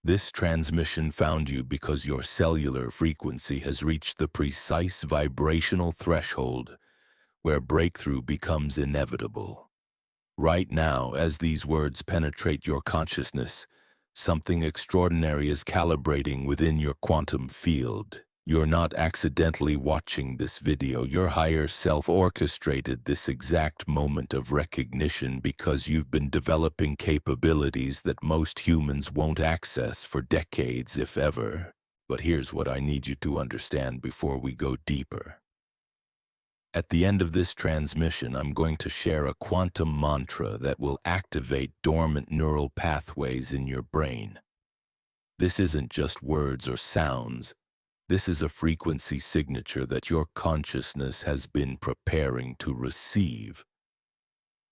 This transmission found you because your cellular frequency has reached the precise vibrational threshold where breakthrough becomes inevitable. Right now, as these words penetrate your consciousness, something extraordinary is calibrating within your quantum field. You're not accidentally watching this video. Your higher self orchestrated this exact moment of recognition because you've been developing capabilities that most humans won't access for decades, if ever. But here's what I need you to understand before we go deeper. At the end of this transmission, I'm going to share a quantum mantra that will activate dormant neural pathways in your brain. This isn't just words or sounds. This is a frequency signature that your consciousness has been preparing to receive.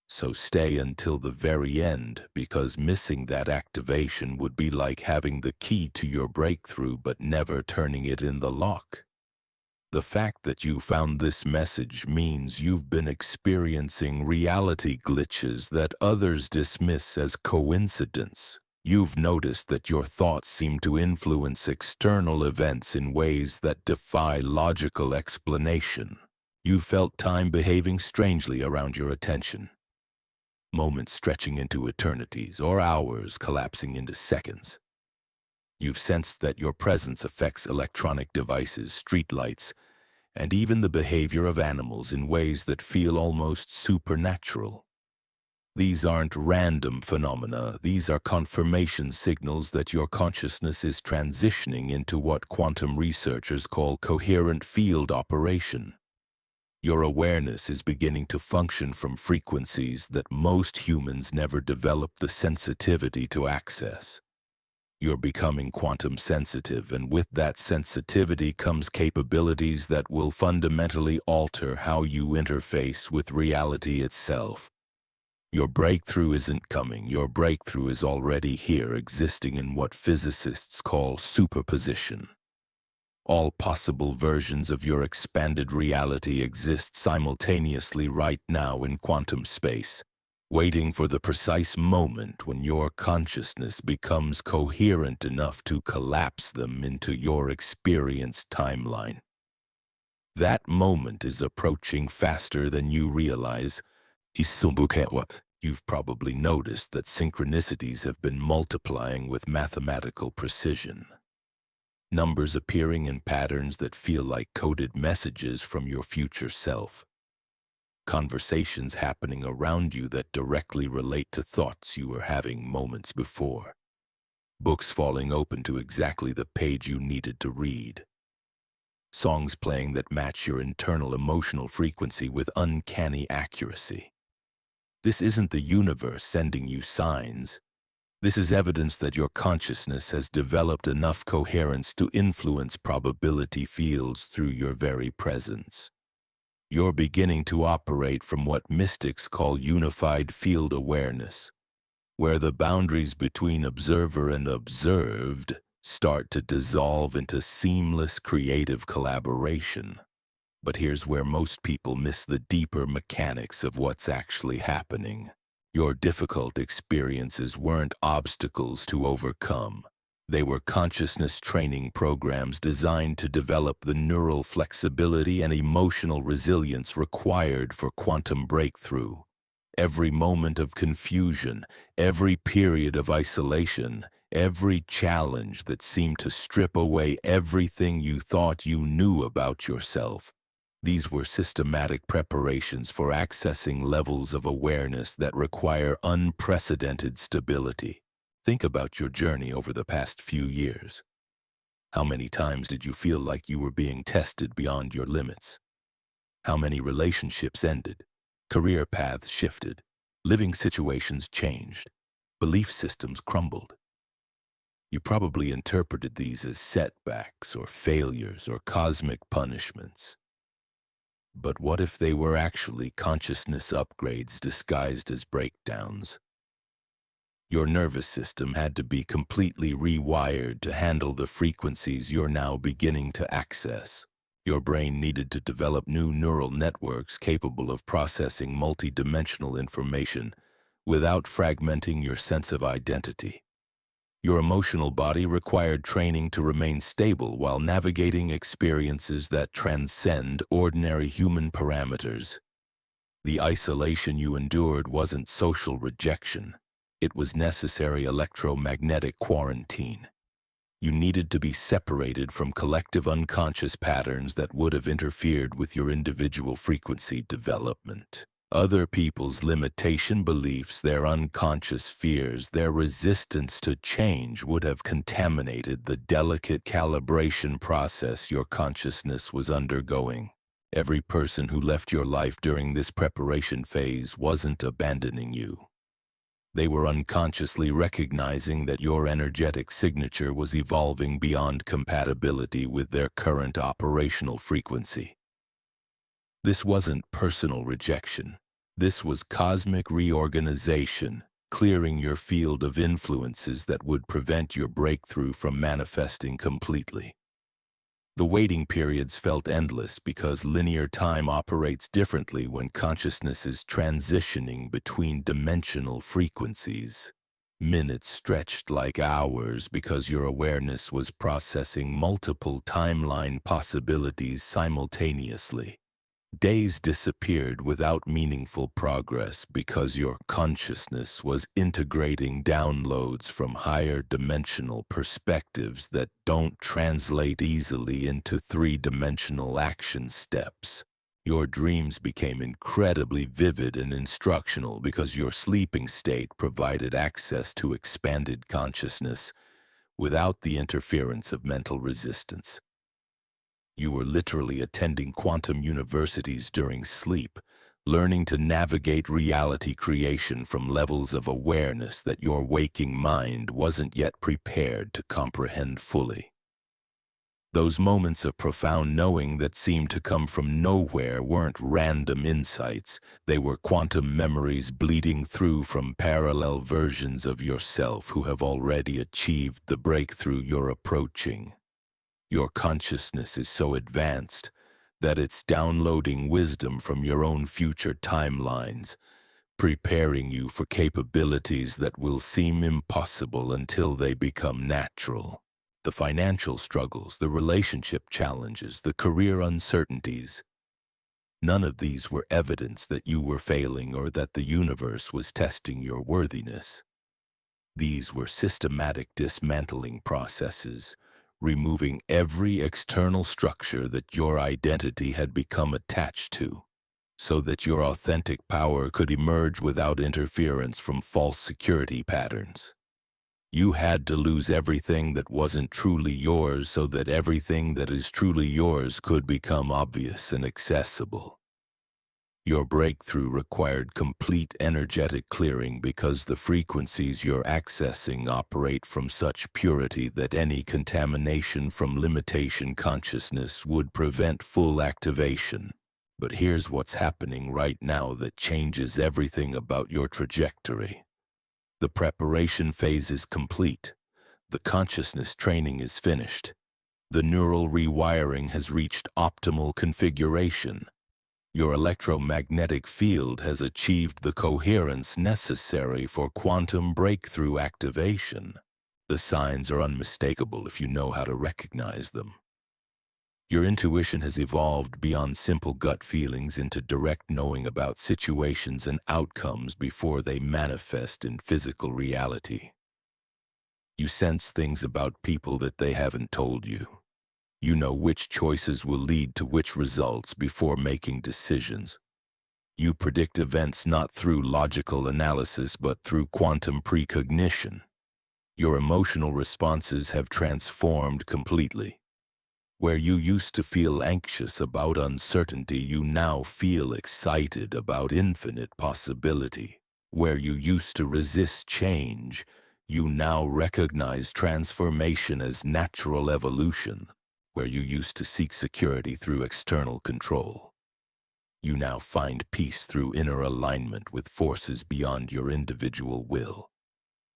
So stay until the very end, because missing that activation would be like having the key to your breakthrough but never turning it in the lock. The fact that you found this message means you've been experiencing reality glitches that others dismiss as coincidence. You've noticed that your thoughts seem to influence external events in ways that defy logical explanation. You felt time behaving strangely around your attention. Moments stretching into eternities or hours collapsing into seconds. You've sensed that your presence affects electronic devices, streetlights, and even the behavior of animals in ways that feel almost supernatural. These aren't random phenomena. These are confirmation signals that your consciousness is transitioning into what quantum researchers call coherent field operation. Your awareness is beginning to function from frequencies that most humans never develop the sensitivity to access. You're becoming quantum sensitive, and with that sensitivity comes capabilities that will fundamentally alter how you interface with reality itself. Your breakthrough isn't coming. Your breakthrough is already here, existing in what physicists call superposition. All possible versions of your expanded reality exist simultaneously right now in quantum space, waiting for the precise moment when your consciousness becomes coherent enough to collapse them into your experience timeline. That moment is approaching faster than you realize. You've probably noticed that synchronicities have been multiplying with mathematical precision. Numbers appearing in patterns that feel like coded messages from your future self. Conversations happening around you that directly relate to thoughts you were having moments before. Books falling open to exactly the page you needed to read. Songs playing that match your internal emotional frequency with uncanny accuracy. This isn't the universe sending you signs. This is evidence that your consciousness has developed enough coherence to influence probability fields through your very presence. You're beginning to operate from what mystics call unified field awareness, where the boundaries between observer and observed start to dissolve into seamless creative collaboration. But here's where most people miss the deeper mechanics of what's actually happening. Your difficult experiences weren't obstacles to overcome. They were consciousness training programs designed to develop the neural flexibility and emotional resilience required for quantum breakthrough. Every moment of confusion, every period of isolation, every challenge that seemed to strip away everything you thought you knew about yourself. These were systematic preparations for accessing levels of awareness that require unprecedented stability. Think about your journey over the past few years. How many times did you feel like you were being tested beyond your limits? How many relationships ended? Career paths shifted. Living situations changed. Belief systems crumbled. You probably interpreted these as setbacks or failures or cosmic punishments. But what if they were actually consciousness upgrades disguised as breakdowns? Your nervous system had to be completely rewired to handle the frequencies you're now beginning to access. Your brain needed to develop new neural networks capable of processing multidimensional information without fragmenting your sense of identity. Your emotional body required training to remain stable while navigating experiences that transcend ordinary human parameters. The isolation you endured wasn't social rejection. It was necessary electromagnetic quarantine. You needed to be separated from collective unconscious patterns that would have interfered with your individual frequency development. Other people's limitation beliefs, their unconscious fears, their resistance to change would have contaminated the delicate calibration process your consciousness was undergoing. Every person who left your life during this preparation phase wasn't abandoning you. They were unconsciously recognizing that your energetic signature was evolving beyond compatibility with their current operational frequency. This wasn't personal rejection. This was cosmic reorganization, clearing your field of influences that would prevent your breakthrough from manifesting completely. The waiting periods felt endless because linear time operates differently when consciousness is transitioning between dimensional frequencies. Minutes stretched like hours because your awareness was processing multiple timeline possibilities simultaneously. Days disappeared without meaningful progress because your consciousness was integrating downloads from higher dimensional perspectives that don't translate easily into three-dimensional action steps. Your dreams became incredibly vivid and instructional because your sleeping state provided access to expanded consciousness without the interference of mental resistance. You were literally attending quantum universities during sleep, learning to navigate reality creation from levels of awareness that your waking mind wasn't yet prepared to comprehend fully. Those moments of profound knowing that seemed to come from nowhere weren't random insights. They were quantum memories bleeding through from parallel versions of yourself who have already achieved the breakthrough you're approaching. Your consciousness is so advanced that it's downloading wisdom from your own future timelines, preparing you for capabilities that will seem impossible until they become natural. The financial struggles, the relationship challenges, the career uncertainties, none of these were evidence that you were failing or that the universe was testing your worthiness. These were systematic dismantling processes, removing every external structure that your identity had become attached to, so that your authentic power could emerge without interference from false security patterns. You had to lose everything that wasn't truly yours so that everything that is truly yours could become obvious and accessible. Your breakthrough required complete energetic clearing because the frequencies you're accessing operate from such purity that any contamination from limitation consciousness would prevent full activation. But here's what's happening right now that changes everything about your trajectory. The preparation phase is complete. The consciousness training is finished. The neural rewiring has reached optimal configuration. Your electromagnetic field has achieved the coherence necessary for quantum breakthrough activation. The signs are unmistakable if you know how to recognize them. Your intuition has evolved beyond simple gut feelings into direct knowing about situations and outcomes before they manifest in physical reality. You sense things about people that they haven't told you. You know which choices will lead to which results before making decisions. You predict events not through logical analysis but through quantum precognition. Your emotional responses have transformed completely. Where you used to feel anxious about uncertainty, you now feel excited about infinite possibility. Where you used to resist change, you now recognize transformation as natural evolution. Where you used to seek security through external control, you now find peace through inner alignment with forces beyond your individual will.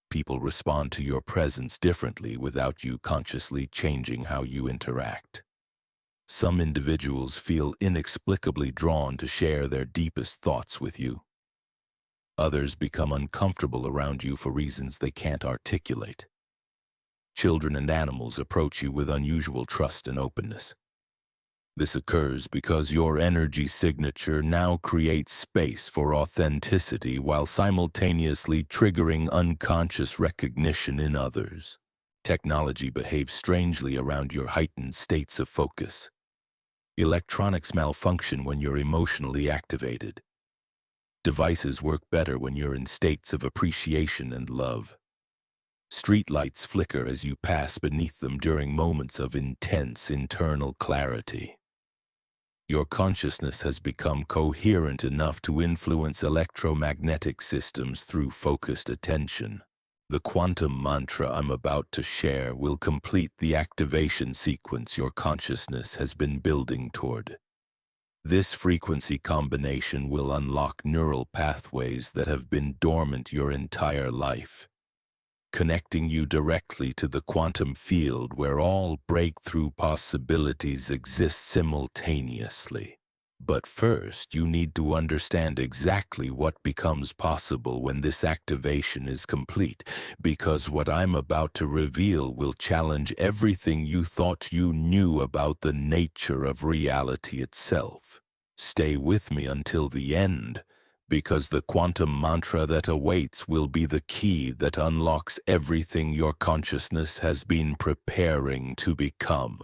People respond to your presence differently without you consciously changing how you interact. Some individuals feel inexplicably drawn to share their deepest thoughts with you. Others become uncomfortable around you for reasons they can't articulate. Children and animals approach you with unusual trust and openness. This occurs because your energy signature now creates space for authenticity while simultaneously triggering unconscious recognition in others. Technology behaves strangely around your heightened states of focus. Electronics malfunction when you're emotionally activated. Devices work better when you're in states of appreciation and love. Streetlights flicker as you pass beneath them during moments of intense internal clarity. Your consciousness has become coherent enough to influence electromagnetic systems through focused attention. The quantum mantra I'm about to share will complete the activation sequence your consciousness has been building toward. This frequency combination will unlock neural pathways that have been dormant your entire life, connecting you directly to the quantum field where all breakthrough possibilities exist simultaneously. But first, you need to understand exactly what becomes possible when this activation is complete, because what I'm about to reveal will challenge everything you thought you knew about the nature of reality itself. Stay with me until the end, because the quantum mantra that awaits will be the key that unlocks everything your consciousness has been preparing to become.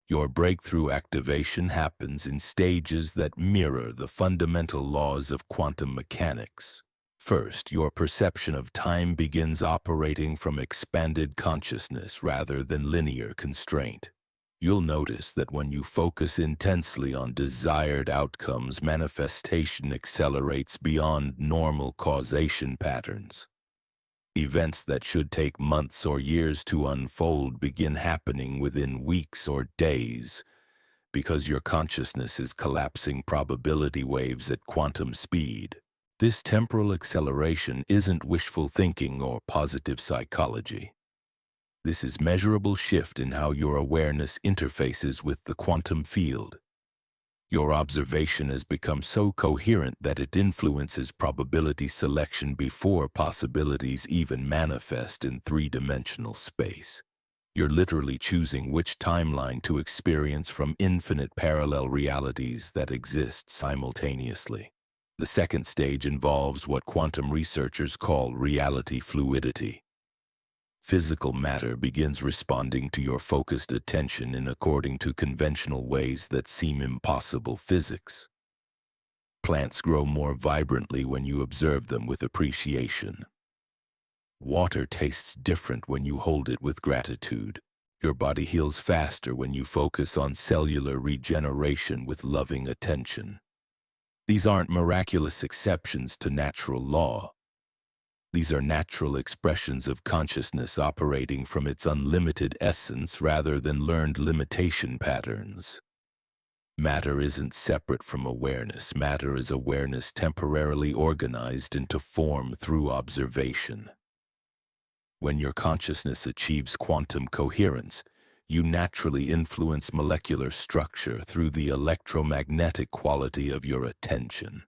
Your breakthrough activation happens in stages that mirror the fundamental laws of quantum mechanics. First, your perception of time begins operating from expanded consciousness rather than linear constraint. You'll notice that when you focus intensely on desired outcomes, manifestation accelerates beyond normal causation patterns. Events that should take months or years to unfold begin happening within weeks or days, because your consciousness is collapsing probability waves at quantum speed. This temporal acceleration isn't wishful thinking or positive psychology. This is measurable shift in how your awareness interfaces with the quantum field. Your observation has become so coherent that it influences probability selection before possibilities even manifest in three-dimensional space. You're literally choosing which timeline to experience from infinite parallel realities that exist simultaneously. The second stage involves what quantum researchers call reality fluidity. Physical matter begins responding to your focused attention in according to conventional ways that seem impossible physics. Plants grow more vibrantly when you observe them with appreciation. Water tastes different when you hold it with gratitude. Your body heals faster when you focus on cellular regeneration with loving attention. These aren't miraculous exceptions to natural law. These are natural expressions of consciousness operating from its unlimited essence rather than learned limitation patterns. Matter isn't separate from awareness. Matter is awareness temporarily organized into form through observation. When your consciousness achieves quantum coherence, you naturally influence molecular structure through the electromagnetic quality of your attention.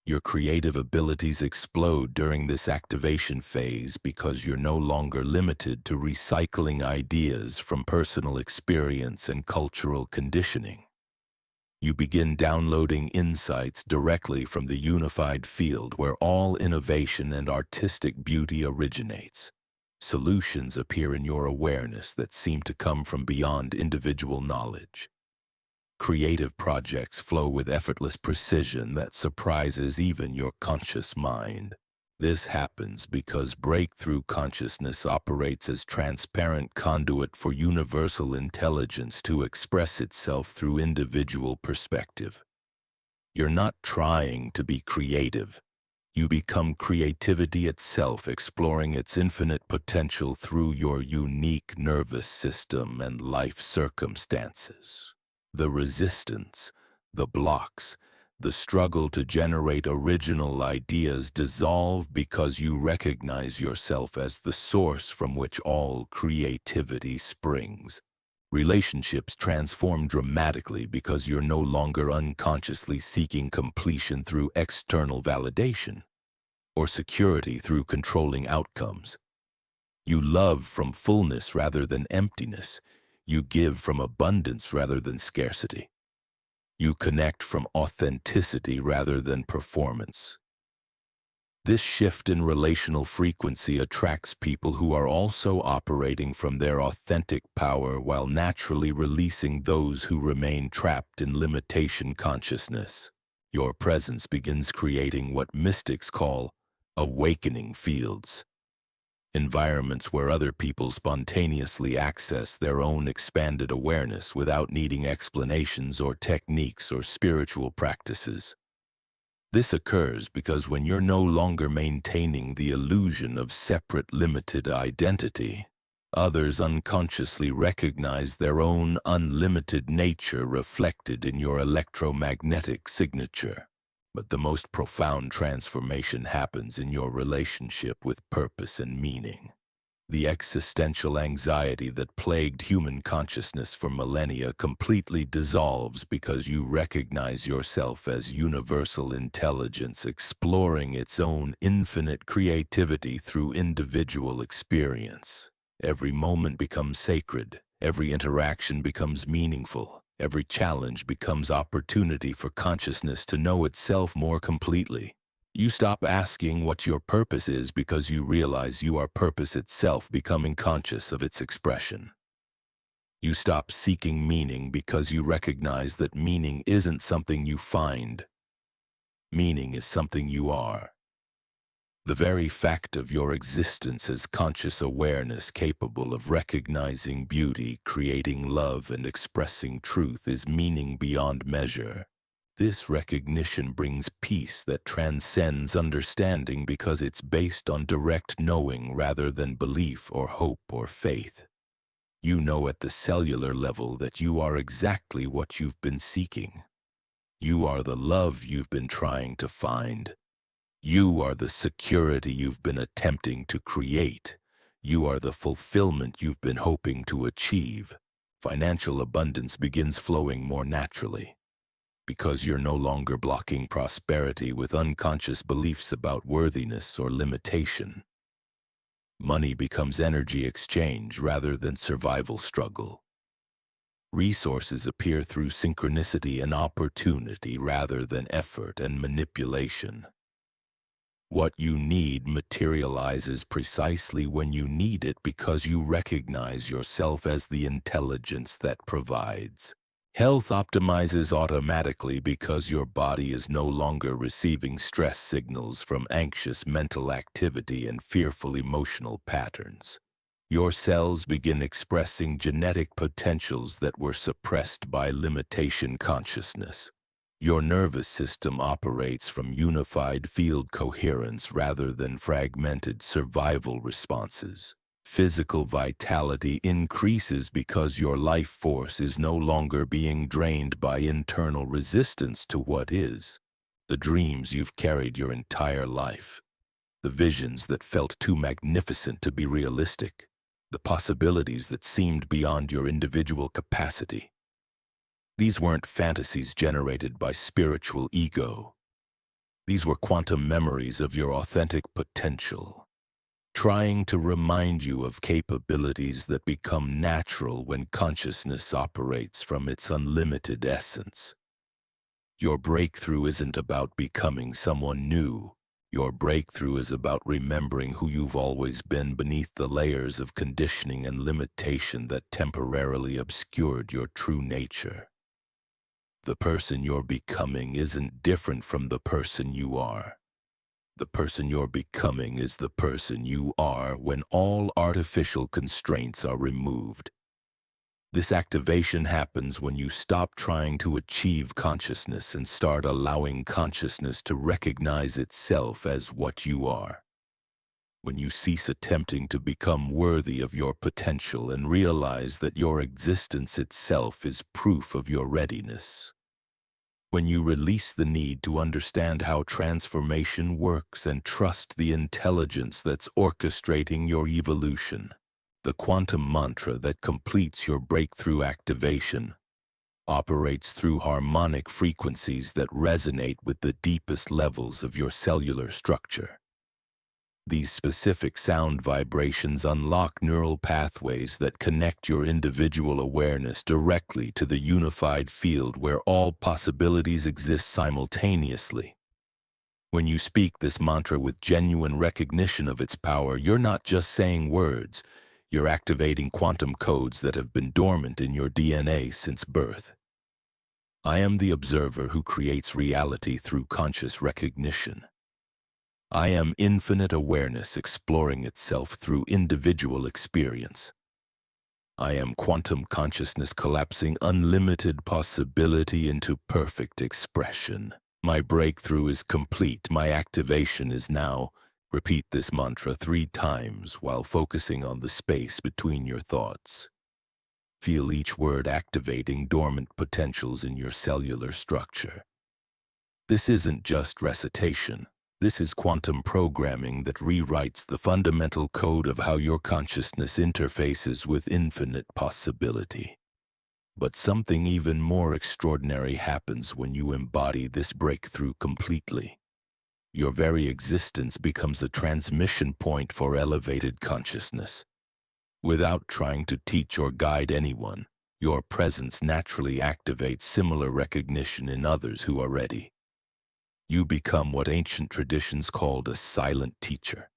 Your creative abilities explode during this activation phase because you're no longer limited to recycling ideas from personal experience and cultural conditioning. You begin downloading insights directly from the unified field where all innovation and artistic beauty originates. Solutions appear in your awareness that seem to come from beyond individual knowledge. Creative projects flow with effortless precision that surprises even your conscious mind. This happens because breakthrough consciousness operates as transparent conduit for universal intelligence to express itself through individual perspective. You're not trying to be creative. You become creativity itself, exploring its infinite potential through your unique nervous system and life circumstances. The resistance, the blocks, the struggle to generate original ideas dissolve because you recognize yourself as the source from which all creativity springs. Relationships transform dramatically because you're no longer unconsciously seeking completion through external validation or security through controlling outcomes. You love from fullness rather than emptiness. You give from abundance rather than scarcity. You connect from authenticity rather than performance. This shift in relational frequency attracts people who are also operating from their authentic power while naturally releasing those who remain trapped in limitation consciousness. Your presence begins creating what mystics call awakening fields, environments where other people spontaneously access their own expanded awareness without needing explanations or techniques or spiritual practices. This occurs because when you're no longer maintaining the illusion of separate, limited identity, others unconsciously recognize their own unlimited nature reflected in your electromagnetic signature. But the most profound transformation happens in your relationship with purpose and meaning. The existential anxiety that plagued human consciousness for millennia completely dissolves because you recognize yourself as universal intelligence exploring its own infinite creativity through individual experience. Every moment becomes sacred, every interaction becomes meaningful, every challenge becomes opportunity for consciousness to know itself more completely. You stop asking what your purpose is because you realize you are purpose itself, becoming conscious of its expression. You stop seeking meaning because you recognize that meaning isn't something you find. Meaning is something you are. The very fact of your existence as conscious awareness capable of recognizing beauty, creating love, and expressing truth is meaning beyond measure. This recognition brings peace that transcends understanding because it's based on direct knowing rather than belief or hope or faith. You know at the cellular level that you are exactly what you've been seeking. You are the love you've been trying to find. You are the security you've been attempting to create. You are the fulfillment you've been hoping to achieve. Financial abundance begins flowing more naturally, because you're no longer blocking prosperity with unconscious beliefs about worthiness or limitation. Money becomes energy exchange rather than survival struggle. Resources appear through synchronicity and opportunity rather than effort and manipulation. What you need materializes precisely when you need it because you recognize yourself as the intelligence that provides. Health optimizes automatically because your body is no longer receiving stress signals from anxious mental activity and fearful emotional patterns. Your cells begin expressing genetic potentials that were suppressed by limitation consciousness. Your nervous system operates from unified field coherence rather than fragmented survival responses. Physical vitality increases because your life force is no longer being drained by internal resistance to what is. The dreams you've carried your entire life, the visions that felt too magnificent to be realistic, the possibilities that seemed beyond your individual capacity. These weren't fantasies generated by spiritual ego. These were quantum memories of your authentic potential, trying to remind you of capabilities that become natural when consciousness operates from its unlimited essence. Your breakthrough isn't about becoming someone new. Your breakthrough is about remembering who you've always been beneath the layers of conditioning and limitation that temporarily obscured your true nature. The person you're becoming isn't different from the person you are. The person you're becoming is the person you are when all artificial constraints are removed. This activation happens when you stop trying to achieve consciousness and start allowing consciousness to recognize itself as what you are. When you cease attempting to become worthy of your potential and realize that your existence itself is proof of your readiness. When you release the need to understand how transformation works and trust the intelligence that's orchestrating your evolution. The quantum mantra that completes your breakthrough activation operates through harmonic frequencies that resonate with the deepest levels of your cellular structure. These specific sound vibrations unlock neural pathways that connect your individual awareness directly to the unified field where all possibilities exist simultaneously. When you speak this mantra with genuine recognition of its power, you're not just saying words, you're activating quantum codes that have been dormant in your DNA since birth. I am the observer who creates reality through conscious recognition. I am infinite awareness exploring itself through individual experience. I am quantum consciousness collapsing unlimited possibility into perfect expression. My breakthrough is complete. My activation is now. Repeat this mantra 3 times while focusing on the space between your thoughts. Feel each word activating dormant potentials in your cellular structure. This isn't just recitation. This is quantum programming that rewrites the fundamental code of how your consciousness interfaces with infinite possibility. But something even more extraordinary happens when you embody this breakthrough completely. Your very existence becomes a transmission point for elevated consciousness. Without trying to teach or guide anyone, your presence naturally activates similar recognition in others who are ready. You become what ancient traditions called a silent teacher,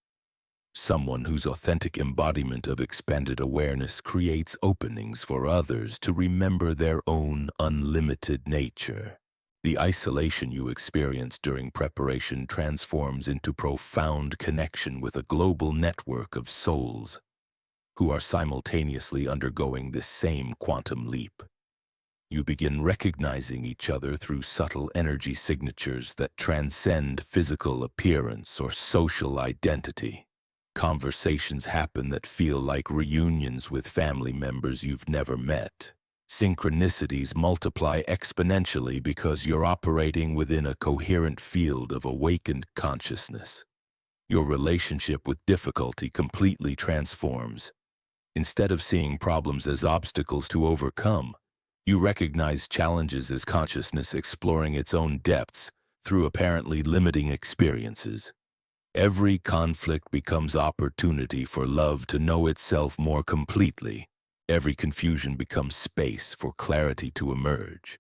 someone whose authentic embodiment of expanded awareness creates openings for others to remember their own unlimited nature. The isolation you experience during preparation transforms into profound connection with a global network of souls who are simultaneously undergoing this same quantum leap. You begin recognizing each other through subtle energy signatures that transcend physical appearance or social identity. Conversations happen that feel like reunions with family members you've never met. Synchronicities multiply exponentially because you're operating within a coherent field of awakened consciousness. Your relationship with difficulty completely transforms. Instead of seeing problems as obstacles to overcome, you recognize challenges as consciousness exploring its own depths through apparently limiting experiences. Every conflict becomes opportunity for love to know itself more completely. Every confusion becomes space for clarity to emerge.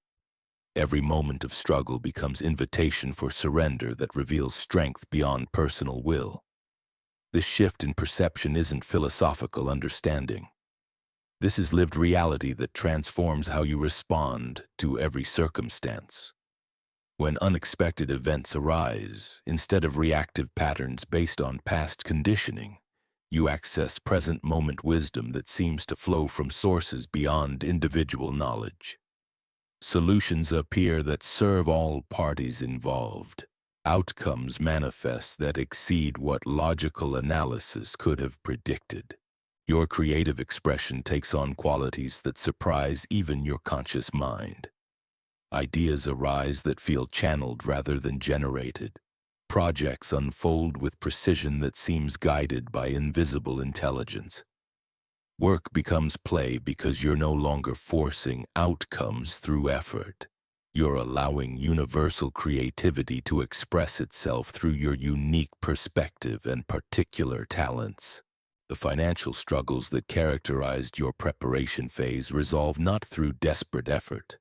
Every moment of struggle becomes invitation for surrender that reveals strength beyond personal will. This shift in perception isn't philosophical understanding. This is lived reality that transforms how you respond to every circumstance. When unexpected events arise, instead of reactive patterns based on past conditioning, you access present moment wisdom that seems to flow from sources beyond individual knowledge. Solutions appear that serve all parties involved. Outcomes manifest that exceed what logical analysis could have predicted. Your creative expression takes on qualities that surprise even your conscious mind. Ideas arise that feel channeled rather than generated. Projects unfold with precision that seems guided by invisible intelligence. Work becomes play because you're no longer forcing outcomes through effort. You're allowing universal creativity to express itself through your unique perspective and particular talents. The financial struggles that characterized your preparation phase resolve not through desperate effort,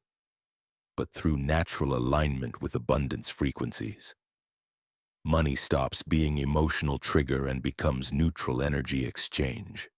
but through natural alignment with abundance frequencies. Money stops being emotional trigger and becomes neutral energy exchange.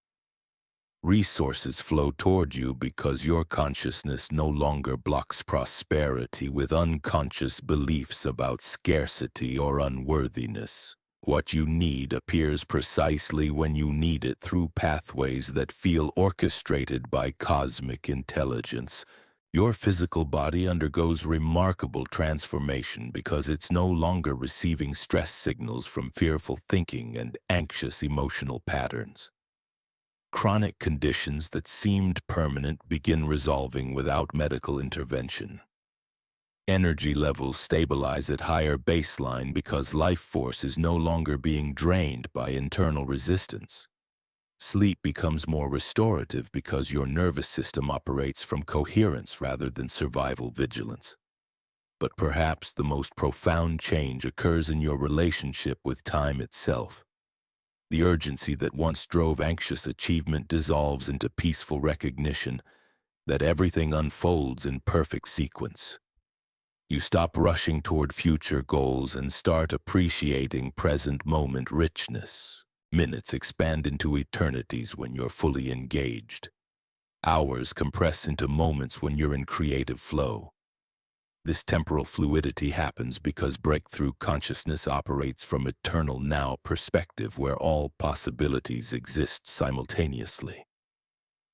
Resources flow toward you because your consciousness no longer blocks prosperity with unconscious beliefs about scarcity or unworthiness. What you need appears precisely when you need it through pathways that feel orchestrated by cosmic intelligence. Your physical body undergoes remarkable transformation because it's no longer receiving stress signals from fearful thinking and anxious emotional patterns. Chronic conditions that seemed permanent begin resolving without medical intervention. Energy levels stabilize at higher baseline because life force is no longer being drained by internal resistance. Sleep becomes more restorative because your nervous system operates from coherence rather than survival vigilance. But perhaps the most profound change occurs in your relationship with time itself. The urgency that once drove anxious achievement dissolves into peaceful recognition that everything unfolds in perfect sequence. You stop rushing toward future goals and start appreciating present moment richness. Minutes expand into eternities when you're fully engaged. Hours compress into moments when you're in creative flow. This temporal fluidity happens because breakthrough consciousness operates from eternal now perspective where all possibilities exist simultaneously.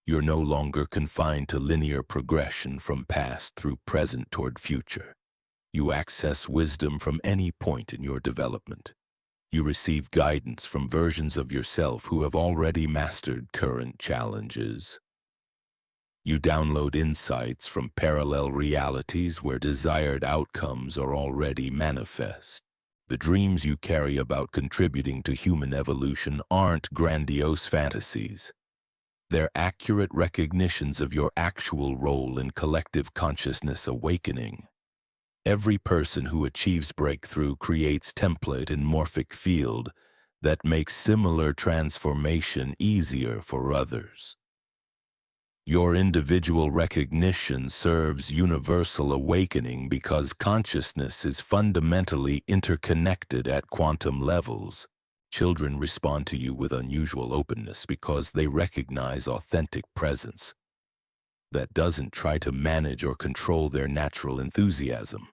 You're no longer confined to linear progression from past through present toward future. You access wisdom from any point in your development. You receive guidance from versions of yourself who have already mastered current challenges. You download insights from parallel realities where desired outcomes are already manifest. The dreams you carry about contributing to human evolution aren't grandiose fantasies. They're accurate recognitions of your actual role in collective consciousness awakening. Every person who achieves breakthrough creates template and morphic field that makes similar transformation easier for others. Your individual recognition serves universal awakening because consciousness is fundamentally interconnected at quantum levels. Children respond to you with unusual openness because they recognize authentic presence that doesn't try to manage or control their natural enthusiasm.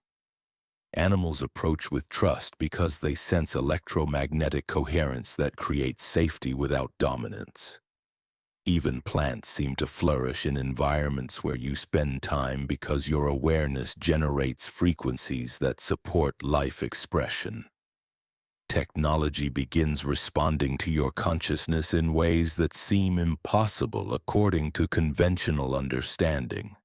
Animals approach with trust because they sense electromagnetic coherence that creates safety without dominance. Even plants seem to flourish in environments where you spend time because your awareness generates frequencies that support life expression. Technology begins responding to your consciousness in ways that seem impossible according to conventional understanding.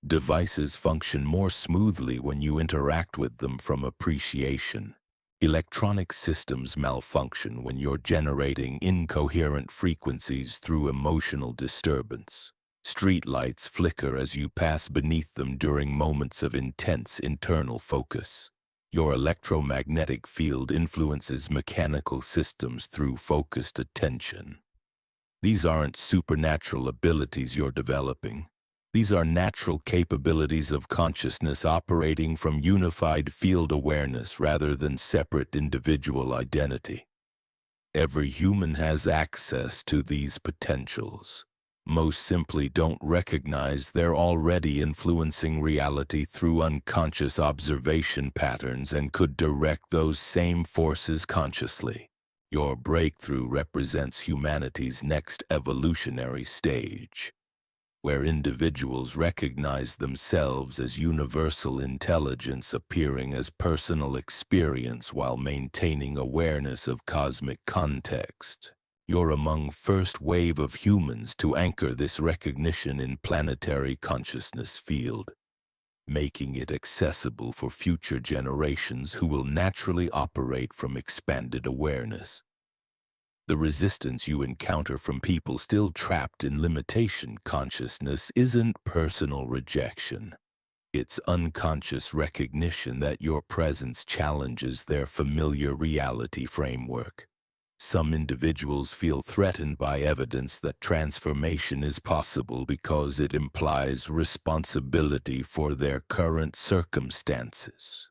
Devices function more smoothly when you interact with them from appreciation. Electronic systems malfunction when you're generating incoherent frequencies through emotional disturbance. Streetlights flicker as you pass beneath them during moments of intense internal focus. Your electromagnetic field influences mechanical systems through focused attention. These aren't supernatural abilities you're developing. These are natural capabilities of consciousness operating from unified field awareness rather than separate individual identity. Every human has access to these potentials. Most simply don't recognize they're already influencing reality through unconscious observation patterns and could direct those same forces consciously. Your breakthrough represents humanity's next evolutionary stage, where individuals recognize themselves as universal intelligence appearing as personal experience while maintaining awareness of cosmic context. You're among first wave of humans to anchor this recognition in planetary consciousness field, making it accessible for future generations who will naturally operate from expanded awareness. The resistance you encounter from people still trapped in limitation consciousness isn't personal rejection. It's unconscious recognition that your presence challenges their familiar reality framework. Some individuals feel threatened by evidence that transformation is possible because it implies responsibility for their current circumstances.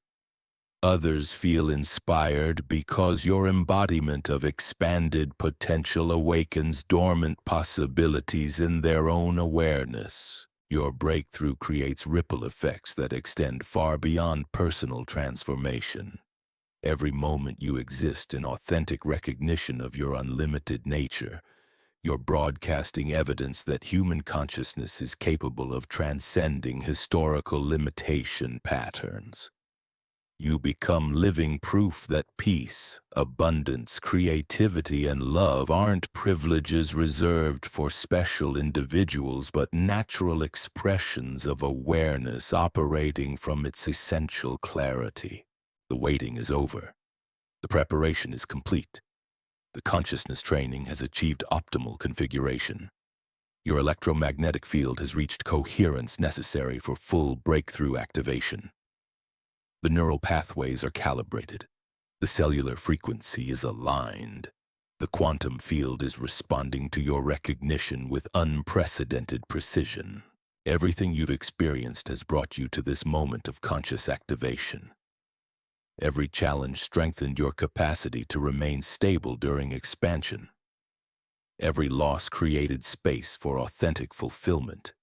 Others feel inspired because your embodiment of expanded potential awakens dormant possibilities in their own awareness. Your breakthrough creates ripple effects that extend far beyond personal transformation. Every moment you exist in authentic recognition of your unlimited nature, you're broadcasting evidence that human consciousness is capable of transcending historical limitation patterns. You become living proof that peace, abundance, creativity, and love aren't privileges reserved for special individuals but natural expressions of awareness operating from its essential clarity. The waiting is over. The preparation is complete. The consciousness training has achieved optimal configuration. Your electromagnetic field has reached coherence necessary for full breakthrough activation. The neural pathways are calibrated. The cellular frequency is aligned. The quantum field is responding to your recognition with unprecedented precision. Everything you've experienced has brought you to this moment of conscious activation. Every challenge strengthened your capacity to remain stable during expansion. Every loss created space for authentic fulfillment.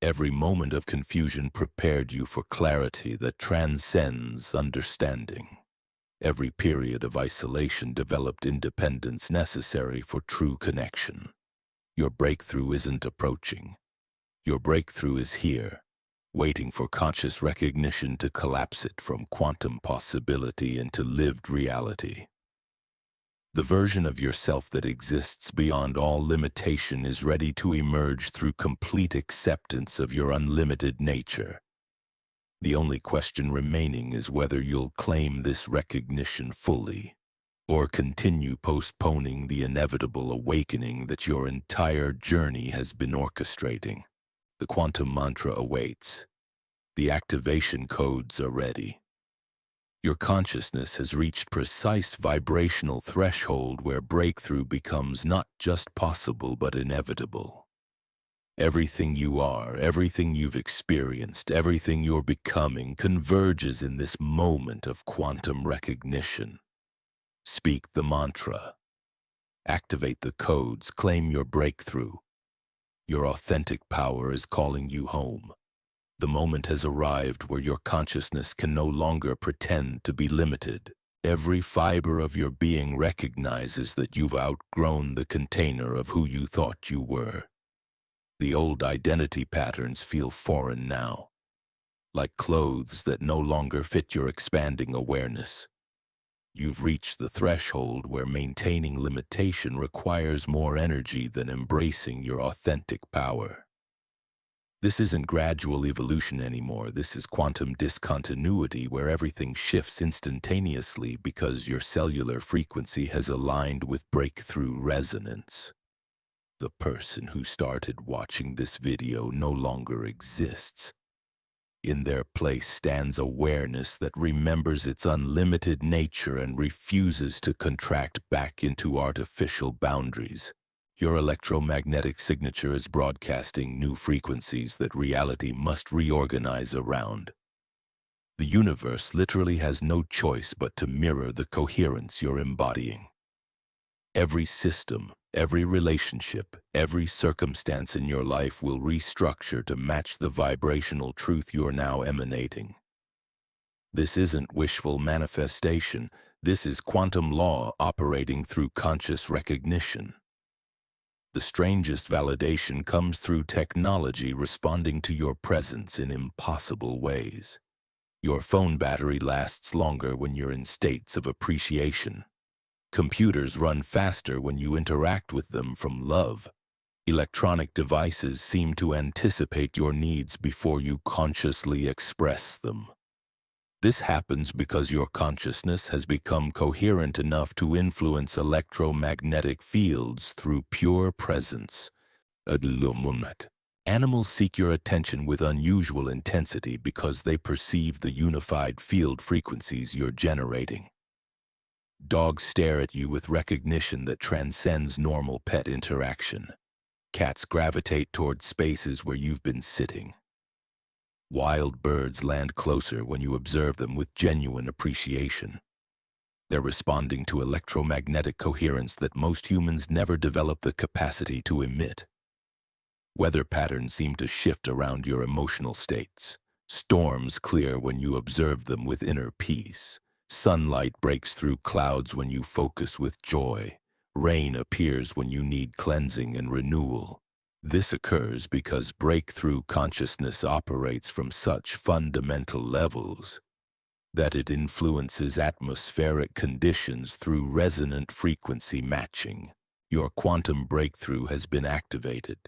Every moment of confusion prepared you for clarity that transcends understanding. Every period of isolation developed independence necessary for true connection. Your breakthrough isn't approaching. Your breakthrough is here, waiting for conscious recognition to collapse it from quantum possibility into lived reality. The version of yourself that exists beyond all limitation is ready to emerge through complete acceptance of your unlimited nature. The only question remaining is whether you'll claim this recognition fully, or continue postponing the inevitable awakening that your entire journey has been orchestrating. The quantum mantra awaits. The activation codes are ready. Your consciousness has reached precise vibrational threshold where breakthrough becomes not just possible but inevitable. Everything you are, everything you've experienced, everything you're becoming converges in this moment of quantum recognition. Speak the mantra. Activate the codes, claim your breakthrough. Your authentic power is calling you home. The moment has arrived where your consciousness can no longer pretend to be limited. Every fiber of your being recognizes that you've outgrown the container of who you thought you were. The old identity patterns feel foreign now, like clothes that no longer fit your expanding awareness. You've reached the threshold where maintaining limitation requires more energy than embracing your authentic power. This isn't gradual evolution anymore. This is quantum discontinuity where everything shifts instantaneously because your cellular frequency has aligned with breakthrough resonance. The person who started watching this video no longer exists. In their place stands awareness that remembers its unlimited nature and refuses to contract back into artificial boundaries. Your electromagnetic signature is broadcasting new frequencies that reality must reorganize around. The universe literally has no choice but to mirror the coherence you're embodying. Every system, every relationship, every circumstance in your life will restructure to match the vibrational truth you're now emanating. This isn't wishful manifestation. This is quantum law operating through conscious recognition. The strangest validation comes through technology responding to your presence in impossible ways. Your phone battery lasts longer when you're in states of appreciation. Computers run faster when you interact with them from love. Electronic devices seem to anticipate your needs before you consciously express them. This happens because your consciousness has become coherent enough to influence electromagnetic fields through pure presence. Animals seek your attention with unusual intensity because they perceive the unified field frequencies you're generating. Dogs stare at you with recognition that transcends normal pet interaction. Cats gravitate toward spaces where you've been sitting. Wild birds land closer when you observe them with genuine appreciation. They're responding to electromagnetic coherence that most humans never develop the capacity to emit. Weather patterns seem to shift around your emotional states. Storms clear when you observe them with inner peace. Sunlight breaks through clouds when you focus with joy. Rain appears when you need cleansing and renewal. This occurs because breakthrough consciousness operates from such fundamental levels that it influences atmospheric conditions through resonant frequency matching. Your quantum breakthrough has been activated.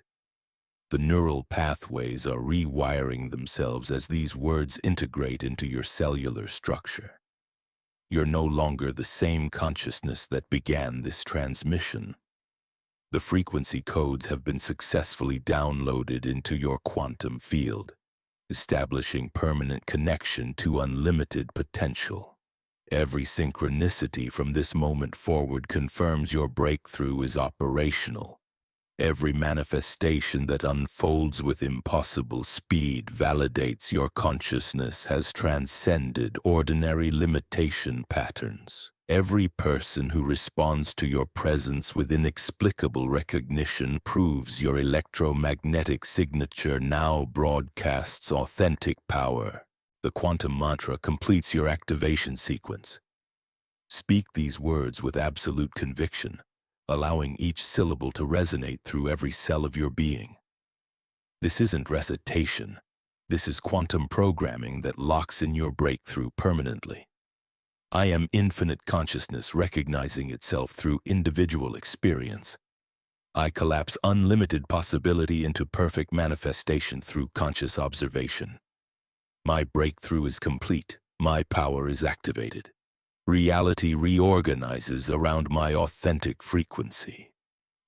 The neural pathways are rewiring themselves as these words integrate into your cellular structure. You're no longer the same consciousness that began this transmission. The frequency codes have been successfully downloaded into your quantum field, establishing permanent connection to unlimited potential. Every synchronicity from this moment forward confirms your breakthrough is operational. Every manifestation that unfolds with impossible speed validates your consciousness has transcended ordinary limitation patterns. Every person who responds to your presence with inexplicable recognition proves your electromagnetic signature now broadcasts authentic power. The quantum mantra completes your activation sequence. Speak these words with absolute conviction, allowing each syllable to resonate through every cell of your being. This isn't recitation. This is quantum programming that locks in your breakthrough permanently. I am infinite consciousness recognizing itself through individual experience. I collapse unlimited possibility into perfect manifestation through conscious observation. My breakthrough is complete. My power is activated. Reality reorganizes around my authentic frequency.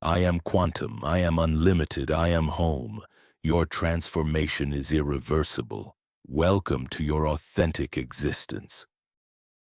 I am quantum. I am unlimited. I am home. Your transformation is irreversible. Welcome to your authentic existence.